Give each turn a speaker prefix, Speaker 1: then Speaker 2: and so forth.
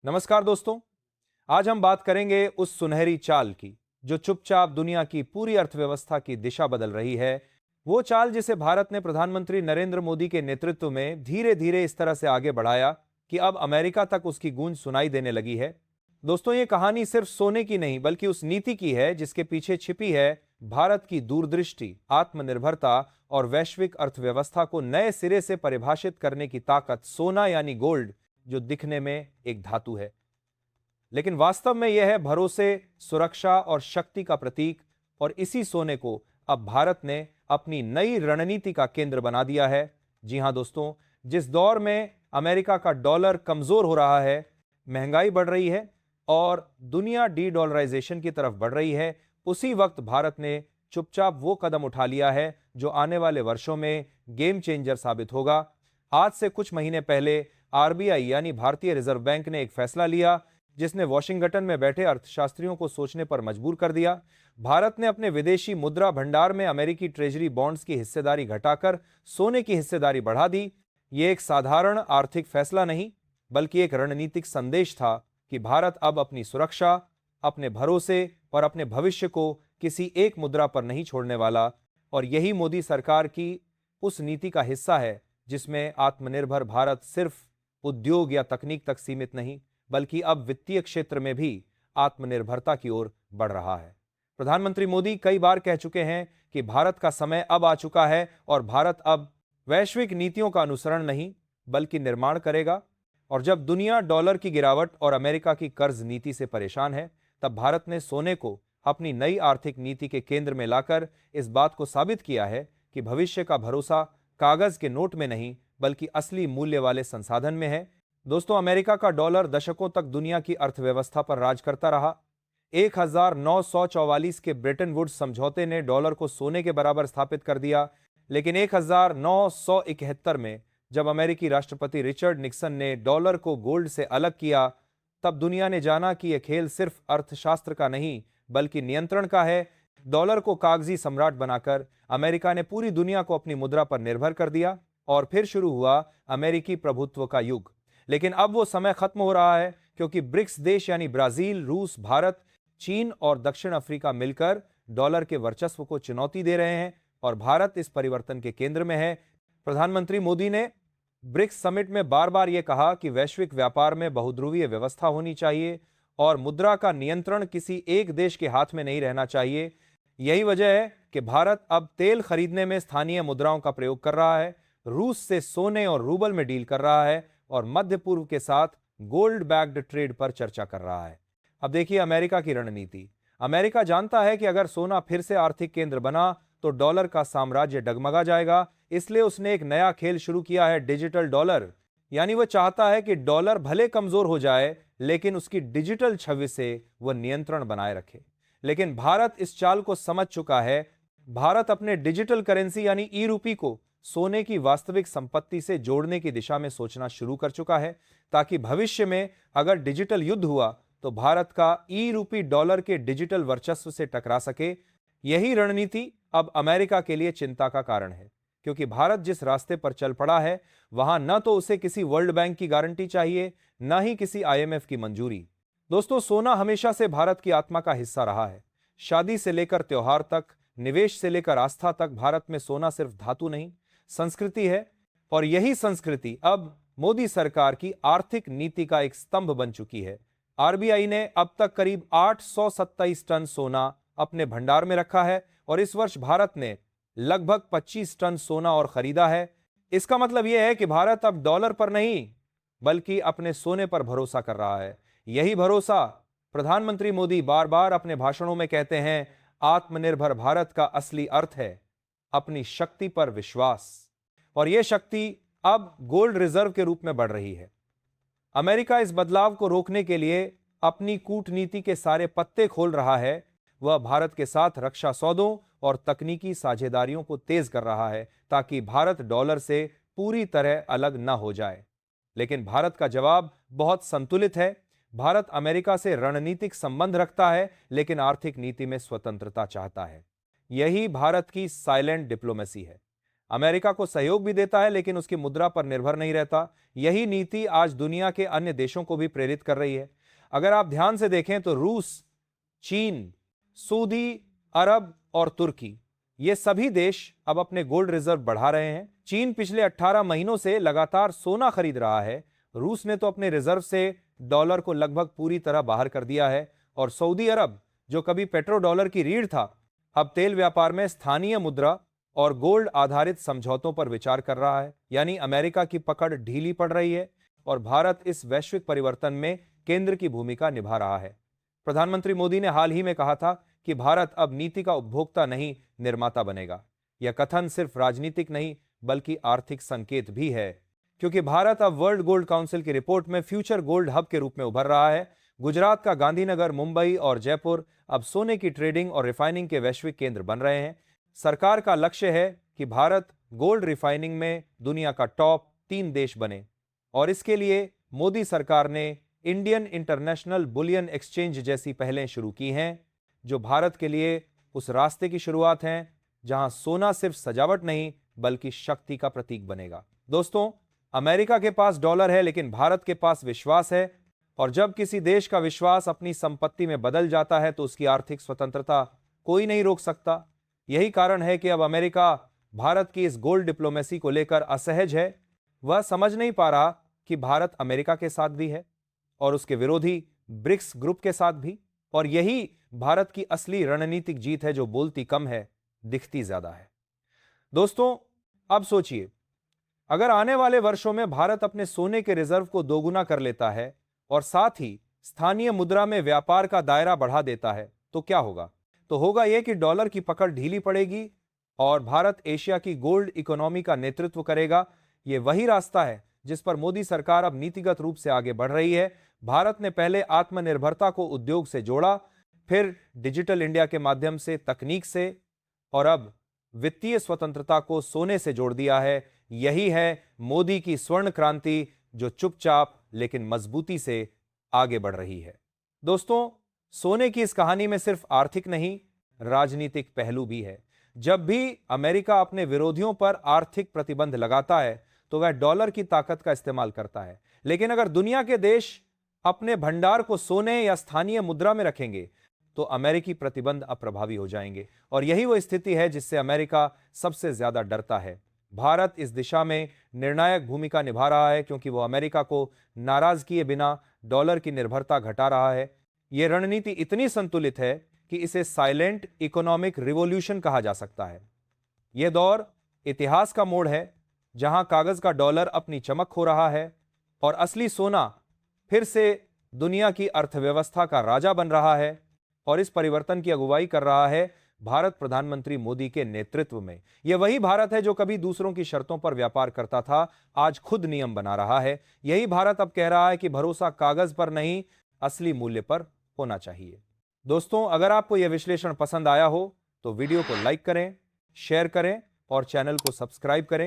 Speaker 1: नमस्कार दोस्तों। आज हम बात करेंगे उस सुनहरी चाल की जो चुपचाप दुनिया की पूरी अर्थव्यवस्था की दिशा बदल रही है। वो चाल जिसे भारत ने प्रधानमंत्री नरेंद्र मोदी के नेतृत्व में धीरे धीरे इस तरह से आगे बढ़ाया कि अब अमेरिका तक उसकी गूंज सुनाई देने लगी है। दोस्तों, ये कहानी सिर्फ सोने की नहीं बल्कि उस नीति की है जिसके पीछे छिपी है भारत की दूरदृष्टि, आत्मनिर्भरता और वैश्विक अर्थव्यवस्था को नए सिरे से परिभाषित करने की ताकत। सोना यानी गोल्ड, जो दिखने में एक धातु है लेकिन वास्तव में यह है भरोसे, सुरक्षा और शक्ति का प्रतीक। और इसी सोने को अब भारत ने अपनी नई रणनीति का केंद्र बना दिया है। जी हां दोस्तों, जिस दौर में अमेरिका का डॉलर कमजोर हो रहा है, महंगाई बढ़ रही है और दुनिया डी डॉलराइजेशन की तरफ बढ़ रही है, उसी वक्त भारत ने चुपचाप वो कदम उठा लिया है जो आने वाले वर्षों में गेम चेंजर साबित होगा। आज से कुछ महीने पहले आरबीआई यानी भारतीय रिजर्व बैंक ने एक फैसला लिया जिसने वॉशिंगटन में बैठे अर्थशास्त्रियों को सोचने पर मजबूर कर दिया। भारत ने अपने विदेशी मुद्रा भंडार में अमेरिकी ट्रेजरी बॉन्ड्स की हिस्सेदारी घटाकर सोने की हिस्सेदारी बढ़ा दी। यह एक साधारण आर्थिक फैसला नहीं बल्कि एक रणनीतिक संदेश था कि भारत अब अपनी सुरक्षा, अपने भरोसे और अपने भविष्य को किसी एक मुद्रा पर नहीं छोड़ने वाला। और यही मोदी सरकार की उस नीति का हिस्सा है जिसमें आत्मनिर्भर भारत सिर्फ उद्योग या तकनीक तक सीमित नहीं बल्कि अब वित्तीय क्षेत्र में भी आत्मनिर्भरता की ओर बढ़ रहा है। प्रधानमंत्री मोदी कई बार कह चुके हैं कि भारत का समय अब आ चुका है और भारत अब वैश्विक नीतियों का अनुसरण नहीं बल्कि निर्माण करेगा। और जब दुनिया डॉलर की गिरावट और अमेरिका की कर्ज नीति से परेशान है, तब भारत ने सोने को अपनी नई आर्थिक नीति के केंद्र में लाकर इस बात को साबित किया है कि भविष्य का भरोसा कागज के नोट में नहीं बल्कि असली मूल्य वाले संसाधन में है। दोस्तों, अमेरिका का डॉलर दशकों तक दुनिया की अर्थव्यवस्था पर राज करता रहा। 1944 के ब्रेटन वुड्स समझौते ने डॉलर को सोने के बराबर स्थापित कर दिया, लेकिन 1971 में जब अमेरिकी राष्ट्रपति रिचर्ड निक्सन ने डॉलर को गोल्ड से अलग किया, तब दुनिया ने जाना कि यह खेल सिर्फ अर्थशास्त्र का नहीं बल्कि नियंत्रण का है। डॉलर को कागजी सम्राट बनाकर अमेरिका ने पूरी दुनिया को अपनी मुद्रा पर निर्भर कर दिया और फिर शुरू हुआ अमेरिकी प्रभुत्व का युग। लेकिन अब वो समय खत्म हो रहा है क्योंकि ब्रिक्स देश यानी ब्राजील, रूस, भारत, चीन और दक्षिण अफ्रीका मिलकर डॉलर के वर्चस्व को चुनौती दे रहे हैं और भारत इस परिवर्तन के केंद्र में है। प्रधानमंत्री मोदी ने ब्रिक्स समिट में बार बार यह कहा कि वैश्विक व्यापार में बहुध्रुवीय व्यवस्था होनी चाहिए और मुद्रा का नियंत्रण किसी एक देश के हाथ में नहीं रहना चाहिए। यही वजह है कि भारत अब तेल खरीदने में स्थानीय मुद्राओं का प्रयोग कर रहा है, रूस से सोने और रूबल में डील कर रहा है और मध्य पूर्व के साथ गोल्ड बैक्ड ट्रेड पर चर्चा कर रहा है। अब देखिए अमेरिका की रणनीति। अमेरिका जानता है कि अगर सोना फिर से आर्थिक केंद्र बना तो डॉलर का साम्राज्य डगमगा जाएगा, इसलिए उसने एक नया खेल शुरू किया है, डिजिटल डॉलर। यानी वह चाहता है कि डॉलर भले कमजोर हो जाए लेकिन उसकी डिजिटल छवि से वह नियंत्रण बनाए रखे। लेकिन भारत इस चाल को समझ चुका है। भारत अपने डिजिटल करेंसी यानी ई रूपी को सोने की वास्तविक संपत्ति से जोड़ने की दिशा में सोचना शुरू कर चुका है ताकि भविष्य में अगर डिजिटल युद्ध हुआ तो भारत का ई रूपी डॉलर के डिजिटल वर्चस्व से टकरा सके। यही रणनीति अब अमेरिका के लिए चिंता का कारण है क्योंकि भारत जिस रास्ते पर चल पड़ा है वहां न तो उसे किसी वर्ल्ड बैंक की गारंटी चाहिए, न ही किसी आईएमएफ की मंजूरी। दोस्तों, सोना हमेशा से भारत की आत्मा का हिस्सा रहा है। शादी से लेकर त्योहार तक, निवेश से लेकर आस्था तक, भारत में सोना सिर्फ धातु नहीं, संस्कृति है। और यही संस्कृति अब मोदी सरकार की आर्थिक नीति का एक स्तंभ बन चुकी है। आरबीआई ने अब तक करीब 827 टन सोना अपने भंडार में रखा है और इस वर्ष भारत ने लगभग 25 टन सोना और खरीदा है। इसका मतलब यह है कि भारत अब डॉलर पर नहीं बल्कि अपने सोने पर भरोसा कर रहा है। यही भरोसा प्रधानमंत्री मोदी बार बार अपने भाषणों में कहते हैं। आत्मनिर्भर भारत का असली अर्थ है अपनी शक्ति पर विश्वास, और यह शक्ति अब गोल्ड रिजर्व के रूप में बढ़ रही है। अमेरिका इस बदलाव को रोकने के लिए अपनी कूटनीति के सारे पत्ते खोल रहा है। वह भारत के साथ रक्षा सौदों और तकनीकी साझेदारियों को तेज कर रहा है ताकि भारत डॉलर से पूरी तरह अलग न हो जाए। लेकिन भारत का जवाब बहुत संतुलित है। भारत अमेरिका से रणनीतिक संबंध रखता है लेकिन आर्थिक नीति में स्वतंत्रता चाहता है। यही भारत की साइलेंट डिप्लोमेसी है। अमेरिका को सहयोग भी देता है लेकिन उसकी मुद्रा पर निर्भर नहीं रहता। यही नीति आज दुनिया के अन्य देशों को भी प्रेरित कर रही है। अगर आप ध्यान से देखें तो रूस, चीन, सऊदी अरब और तुर्की, ये सभी देश अब अपने गोल्ड रिजर्व बढ़ा रहे हैं। चीन पिछले 18 महीनों से लगातार सोना खरीद रहा है। रूस ने तो अपने रिजर्व से डॉलर को लगभग पूरी तरह बाहर कर दिया है और सऊदी अरब, जो कभी पेट्रो डॉलर की रीढ़ था, अब तेल व्यापार में स्थानीय मुद्रा और गोल्ड आधारित समझौतों पर विचार कर रहा है। यानी अमेरिका की पकड़ ढीली पड़ रही है और भारत इस वैश्विक परिवर्तन में केंद्र की भूमिका निभा रहा है। प्रधानमंत्री मोदी ने हाल ही में कहा था कि भारत अब नीति का उपभोक्ता नहीं, निर्माता बनेगा। यह कथन सिर्फ राजनीतिक नहीं बल्कि आर्थिक संकेत भी है, क्योंकि भारत अब वर्ल्ड गोल्ड काउंसिल की रिपोर्ट में फ्यूचर गोल्ड हब के रूप में उभर रहा है। गुजरात का गांधीनगर, मुंबई और जयपुर अब सोने की ट्रेडिंग और रिफाइनिंग के वैश्विक केंद्र बन रहे हैं। सरकार का लक्ष्य है कि भारत गोल्ड रिफाइनिंग में दुनिया का टॉप 3 देश बने और इसके लिए मोदी सरकार ने इंडियन इंटरनेशनल बुलियन एक्सचेंज जैसी पहलें शुरू की हैं, जो भारत के लिए उस रास्ते की शुरुआत है जहां सोना सिर्फ सजावट नहीं बल्कि शक्ति का प्रतीक बनेगा। दोस्तों, अमेरिका के पास डॉलर है लेकिन भारत के पास विश्वास है, और जब किसी देश का विश्वास अपनी संपत्ति में बदल जाता है तो उसकी आर्थिक स्वतंत्रता कोई नहीं रोक सकता। यही कारण है कि अब अमेरिका भारत की इस गोल्ड डिप्लोमेसी को लेकर असहज है। वह समझ नहीं पा रहा कि भारत अमेरिका के साथ भी है और उसके विरोधी ब्रिक्स ग्रुप के साथ भी, और यही भारत की असली रणनीतिक जीत है, जो बोलती कम है, दिखती ज्यादा है। दोस्तों, अब सोचिए, अगर आने वाले वर्षों में भारत अपने सोने के रिजर्व को दोगुना कर लेता है और साथ ही स्थानीय मुद्रा में व्यापार का दायरा बढ़ा देता है तो क्या होगा? तो होगा यह कि डॉलर की पकड़ ढीली पड़ेगी और भारत एशिया की गोल्ड इकोनॉमी का नेतृत्व करेगा। यह वही रास्ता है जिस पर मोदी सरकार अब नीतिगत रूप से आगे बढ़ रही है। भारत ने पहले आत्मनिर्भरता को उद्योग से जोड़ा, फिर डिजिटल इंडिया के माध्यम से तकनीक से, और अब वित्तीय स्वतंत्रता को सोने से जोड़ दिया है। यही है मोदी की स्वर्ण क्रांति, जो चुपचाप लेकिन मजबूती से आगे बढ़ रही है। दोस्तों, सोने की इस कहानी में सिर्फ आर्थिक नहीं, राजनीतिक पहलू भी है। जब भी अमेरिका अपने विरोधियों पर आर्थिक प्रतिबंध लगाता है तो वह डॉलर की ताकत का इस्तेमाल करता है, लेकिन अगर दुनिया के देश अपने भंडार को सोने या स्थानीय मुद्रा में रखेंगे तो अमेरिकी प्रतिबंध अप्रभावी हो जाएंगे, और यही वो स्थिति है जिससे अमेरिका सबसे ज्यादा डरता है। भारत इस दिशा में निर्णायक भूमिका निभा रहा है, क्योंकि वो अमेरिका को नाराज किए बिना डॉलर की निर्भरता घटा रहा है। यह रणनीति इतनी संतुलित है कि इसे साइलेंट इकोनॉमिक रिवॉल्यूशन कहा जा सकता है। यह दौर इतिहास का मोड़ है जहां कागज का डॉलर अपनी चमक खो रहा है और असली सोना फिर से दुनिया की अर्थव्यवस्था का राजा बन रहा है, और इस परिवर्तन की अगुवाई कर रहा है भारत प्रधानमंत्री मोदी के नेतृत्व में। यह वही भारत है जो कभी दूसरों की शर्तों पर व्यापार करता था, आज खुद नियम बना रहा है। यही भारत अब कह रहा है कि भरोसा कागज पर नहीं, असली मूल्य पर होना चाहिए। दोस्तों, अगर आपको यह विश्लेषण पसंद आया हो तो वीडियो को लाइक करें, शेयर करें और चैनल को सब्सक्राइब करें।